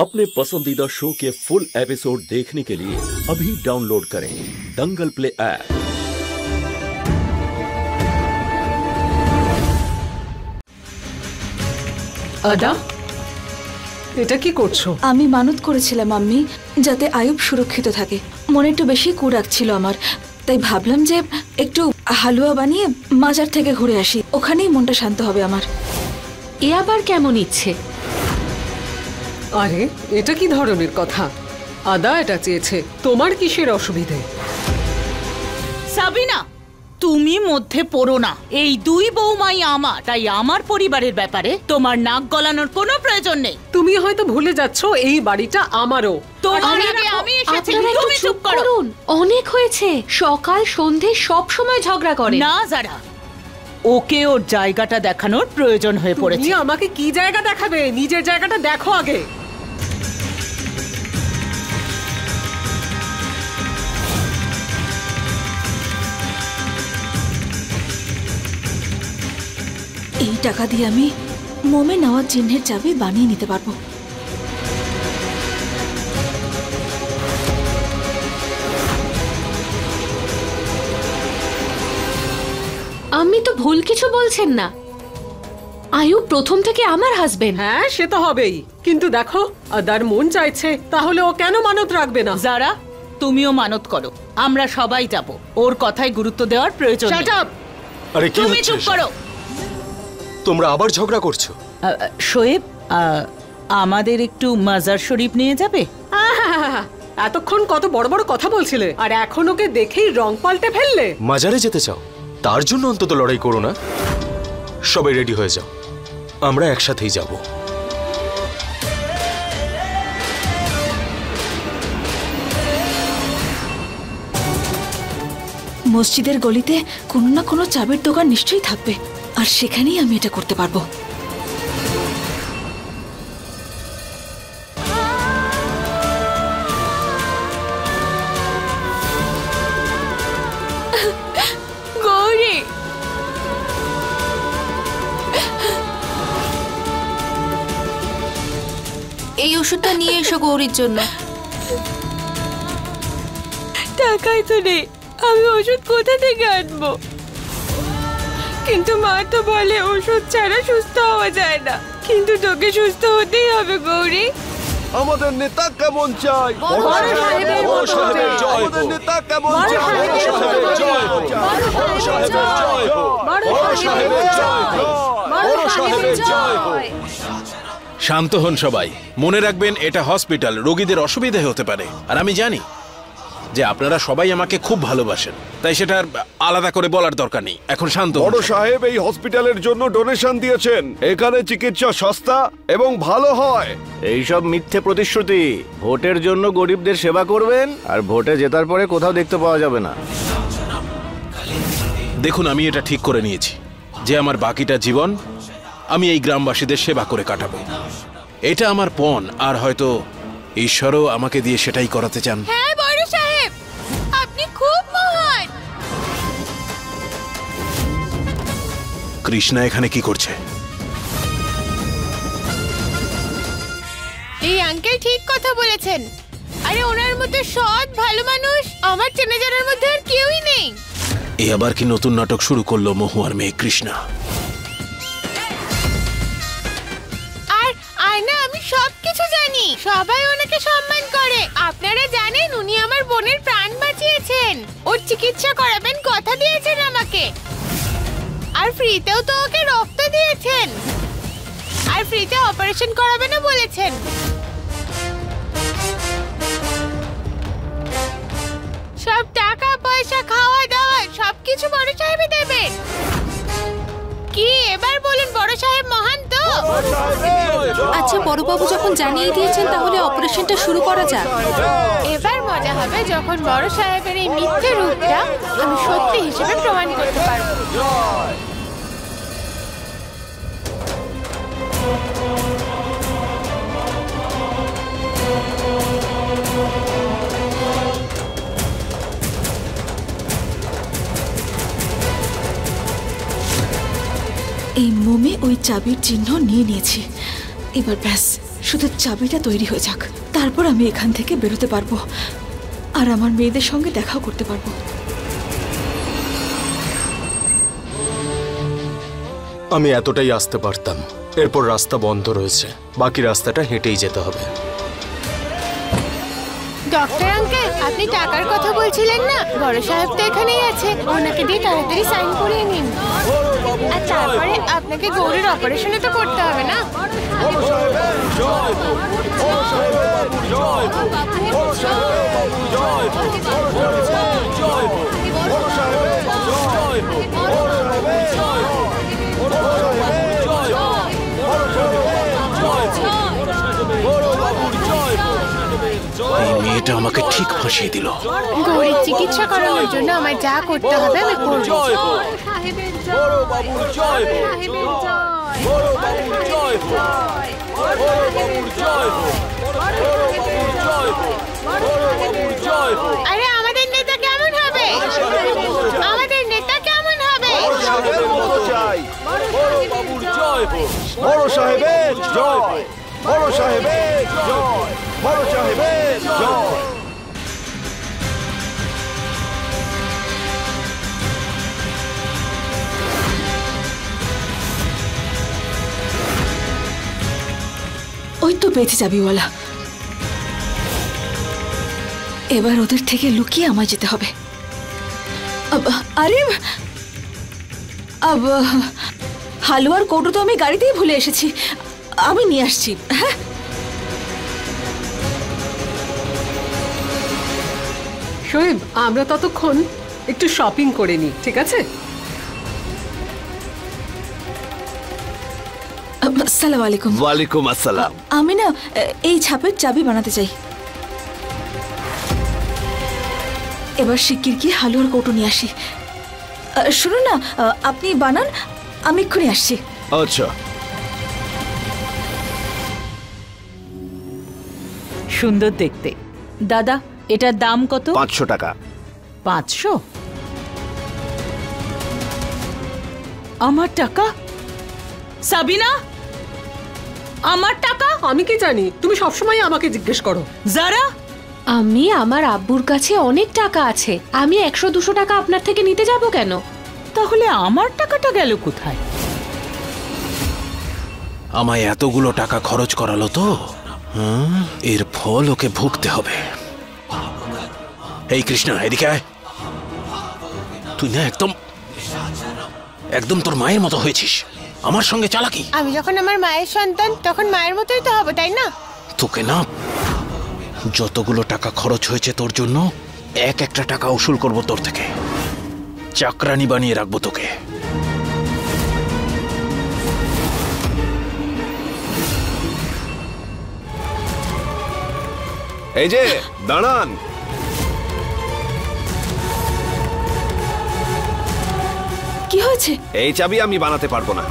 अपने पसंदीदा शो के फुल एपिसोड देखने के लिए अभी डाउनलोड करें दंगल प्ले ऐप। আদা, এটা কি করছো? আমি মানত করেছিলাম আম্মি, যাতে আয়ুব সুরক্ষিত থাকে। মনে একটু বেশি কু রাখছিল আমার, তাই ভাবলাম যে একটু হালুয়া বানিয়ে মাজার থেকে ঘুরে আসি, ওখানেই মনটা শান্ত হবে আমার। এ আবার কেমন ইচ্ছে? আরে এটা কি ধরনের কথা? আদা এটা চেয়েছে, তোমার কিসের অসুবিধে? সাবিনা, তুমি মধ্যে পড়ো না। এই দুই বৌমাই আমার, তাই আমার পরিবারের ব্যাপারে তোমার নাক গলানোর কোনো প্রয়োজন নেই। তুমি হয়তো ভুলে যাচ্ছ এই বাড়িটা আমারও। তোমার আগে আমি এসেছি, তুমি চুপ করো। অনেক হয়েছে, সকাল সন্ধে সব সময় ঝগড়া করে। না যারা, ওকে ওর জায়গাটা দেখানোর প্রয়োজন হয়ে পড়েছে। তুমি আমাকে কি জায়গা দেখাবে? নিজের জায়গাটা দেখো আগে। এই টাকা দিয়ে আমি মোমে নেওয়া চিহ্নের চাবি বানিয়ে নিতে পারবো। আমি তো ভুল কিছু বলছেন না। আয়ুব প্রথম থেকে আমার হাজবেন্ড। হ্যাঁ, সে তো হবেই, কিন্তু দেখো আদার মন চাইছে, তাহলে ও কেন মানত রাখবে না? যারা, তুমিও মানত করো, আমরা সবাই যাব। ওর কথায় গুরুত্ব দেওয়ার প্রয়োজন নেই। Shut up! আরে কি তুমি হচ্ছে? চুপ করো। তোমরা আবার ঝগড়া করছো? শোয়েব, আমাদের একটু মাজার শরীফ নিয়ে যাবে? আহা, এতক্ষণ কত বড় বড় কথা বলছিলে, আর এখন ওকে দেখেই রং পাল্টে ফেললে। মাজারে যেতে চাও? তার জন্য অন্তত লড়াই করো না। সবাই রেডি হয়ে যাও, আমরা একসাথেই যাব। মসজিদের গলিতে কোনো না কোনো চাবির দোকান নিশ্চয়ই থাকবে, আর সেখানেই আমি এটা করতে পারবো। গৌরী, এই ওষুধটা নিয়ে এসো গৌরীর জন্য। টাকাই তো নেই, আমি ওষুধ কোথা থেকে আনবো? কিন্তু মা তো বলে ওষুধ ছাড়া সুস্থ হওয়া যায় না। কিন্তু তোকে সুস্থ হতেই হবে গৌরী। আমাদের নেতা কেমন চাই? বড় সাহেবের জয় হোক। আমাদের নেতা কেমন চাই? বড় সাহেবের জয় হোক। বড় সাহেবের জয় হোক। বড় সাহেবের জয় হোক। বড় সাহেবের জয় হোক। শান্ত হন সবাই। মনে রাখবেন, এটা হসপিটাল, রোগীদের অসুবিধা হতে পারে। আর আমি জানি যে আপনারা সবাই আমাকে খুব ভালোবাসেন, তাই সেটা আলাদা করে বলার দরকার নেই। এখন শান্ত হন। বড় সাহেব এই হসপিটালের জন্য ডোনেশন দিয়েছেন। এখানে চিকিৎসা সস্তা এবং ভালো হয়। এইসব মিথ্যে প্রতিশ্রুতি। ভোটের জন্য গরিবদের সেবা করবেন, আর ভোটে জেতার পরে কোথাও দেখতে পাওয়া যাবে না। দেখুন, আমি এটা ঠিক করে নিয়েছি যে আমার বাকিটা জীবন আমি এই গ্রামবাসীদের সেবা করে কাটাবো। এটা আমার পণ, আর হয়তো ঈশ্বরও আমাকে দিয়ে সেটাই করাতে চান। হ্যাঁ বড় সাহেব, আপনি খুব মহান। কৃষ্ণা এখানে কি করছে? এই আঙ্কেল ঠিক কথা বলেছেন। আরে ওনার মতো সৎ ভালো মানুষ আমার চেনা জানার মধ্যে আর কেউই নেই। এ আবার কি নতুন নাটক শুরু করলো মহুয়ার মেয়ে কৃষ্ণা? আমি সবকিছু জানি, সবাই ওনাকে সম্মান করে। আপনারা জানেন উনি আমার বোনের প্রাণ বাঁচিয়েছেন, ওর চিকিৎসা করাবেন কথা দিয়েছেন আমাকে, আর ফ্রিতেও তো ওকে রক্ত দিয়েছেন, আর ফ্রিতে অপারেশন করাবেনও বলেছেন। সব টাকা পয়সা খাওয়া দাওয়া সবকিছু বড় সাহেবই দেবেন। কি এবার বলুন, বড় সাহেব মহান তো? আচ্ছা বড়বাবু যখন জানিয়ে দিয়েছেন, তাহলে অপারেশনটা শুরু করা যাক। এবার মজা হবে যখন বড় সাহেবের এই মিথ্যে রূপটা আমি সত্যি হিসেবে প্রমাণ করতে পারবো। এই মোমে ওই চাবির চিহ্ন নিয়ে নিয়েছি, এবার ব্যাস শুধু চাবিটা তৈরি হয়ে যাক, তারপর আমি এখান থেকে বেরোতে পারবো আর আমার মেয়েদের সঙ্গে দেখাও করতে পারবো। আমি এতটাই আসতে পারতাম। এরপর রাস্তা বন্ধ রয়েছে, বাকি রাস্তাটা হেঁটেই যেতে হবে। ডক্টর আঙ্কেল, আপনি টাকার কথা বলছিলেন না? বড় সাহেব তো এখানেই আছে, ওনাকে দিয়ে তাড়াতাড়ি সাইন করিয়ে নিন। আর তারপরে আপনাকে গৌরীর অপারেশনও তো করতে হবে না? এই মেয়েটা আমাকে ঠিক ফাঁসিয়ে দিল। গৌরীর চিকিৎসা করানোর জন্য আমায় যা করতে হবে আমি করব। আরে আমাদের নেতা কেমন হবে? আমাদের নেতা কেমন হবে? বড় সাহেবের জয়, বড় সাহেবের জয়, বড় সাহেবের জয়। ওই তো পেয়েছি চাবিওয়ালা। এবার ওদের থেকে লুকিয়ে আমায় যেতে হবে। আরে হালুয়ার কৌটো তো আমি গাড়িতেই ভুলে এসেছি, আমি নিয়ে আসছি। হ্যাঁ, শোয়েব, আমরা ততক্ষণ একটু শপিং করে নিই, ঠিক আছে? আসসালামু আলাইকুম। ওয়ালাইকুম আসসালাম। আমি না এই ছাপের চাবি বানাতে চাই। এবার শিগগির গিয়ে হালুয়ার কৌটো নিয়ে আসি। শুনুন না, আপনি বানান, আমি এক্ষুনি আসছি। আচ্ছা। সুন্দর দেখতে। দাদা, এটার দাম কত? 500 টাকা। 500? আমার টাকা? সাবিনা, আমার টাকা? আমি কি জানি? তুমি সবসময় আমাকে জিজ্ঞেস করো। যারা আমি আমার আব্বুর কাছে অনেক টাকা আছে, আমি 100-200 টাকা আপনার থেকে নিতে যাব কেন? তাহলে আমার টাকাটা গেল কোথায়? আমায় এতগুলো টাকা খরচ করালো তো, এর ফল ওকে ভুগতে হবে। এই কৃষ্ণা, এদিকে আয়। তুই না একদম একদম তোর মায়ের মতো হয়েছিস, আমার সঙ্গে চালাকি। আমি যখন আমার মায়ের সন্তান, তখন মায়ের মতোই তো হবো, তাই না? তোকে না, যতগুলো টাকা খরচ হয়েছে তোর জন্য, একটা টাকা উসুল করব তোর থেকে। চাকরানি বানিয়ে রাখবো তোকে। এই যে দাঁড়ান। কি হয়েছে? এই চাবি আমি বানাতে পারবো না।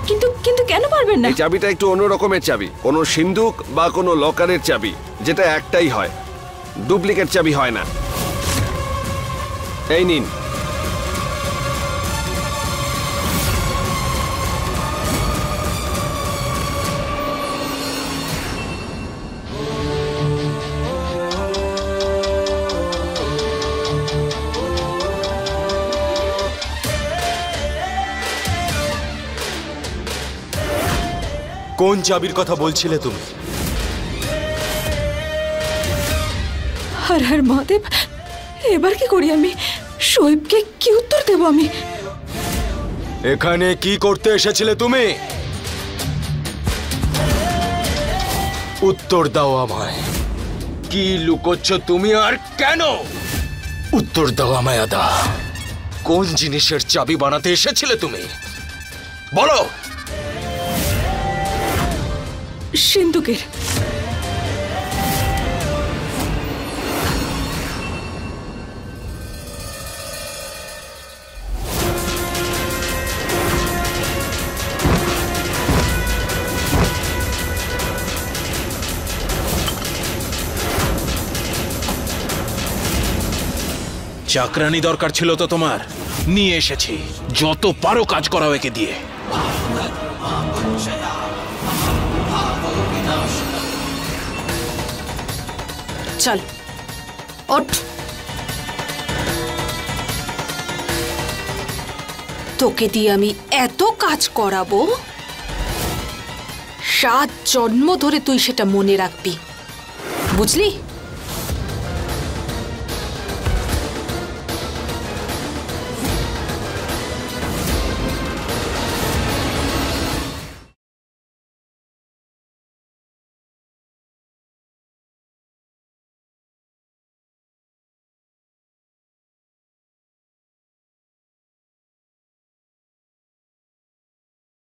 কিন্তু কিন্তু কেন পারবেন না? এই চাবিটা একটু অন্য রকমের চাবি, কোনো সিন্ধুক বা কোনো লকারের চাবি, যেটা একটাই হয়, ডুপ্লিকেট চাবি হয় না। এই নিন। কোন চাবির কথা বলছিলে তুমি? হর হর মহাদেব, এবার কি করি আমি? শোয়েবকে কি উত্তর দেব আমি? এখানে কি করতে এসেছিলে তুমি? উত্তর দাও আমায়। কি লুকোচ্ছ তুমি আর কেন? উত্তর দাও আমায় আদা। কোন জিনিসের চাবি বানাতে এসেছিলে তুমি? বলো। সিন্ধুকের। চাকরানি দরকার ছিল তো তোমার, নিয়ে এসেছি। যত পারো কাজ করাও একে দিয়ে। চল ওঠ। তোকে দিয়ে আমি এত কাজ করাবো, 7 জন্ম ধরে তুই সেটা মনে রাখবি, বুঝলি?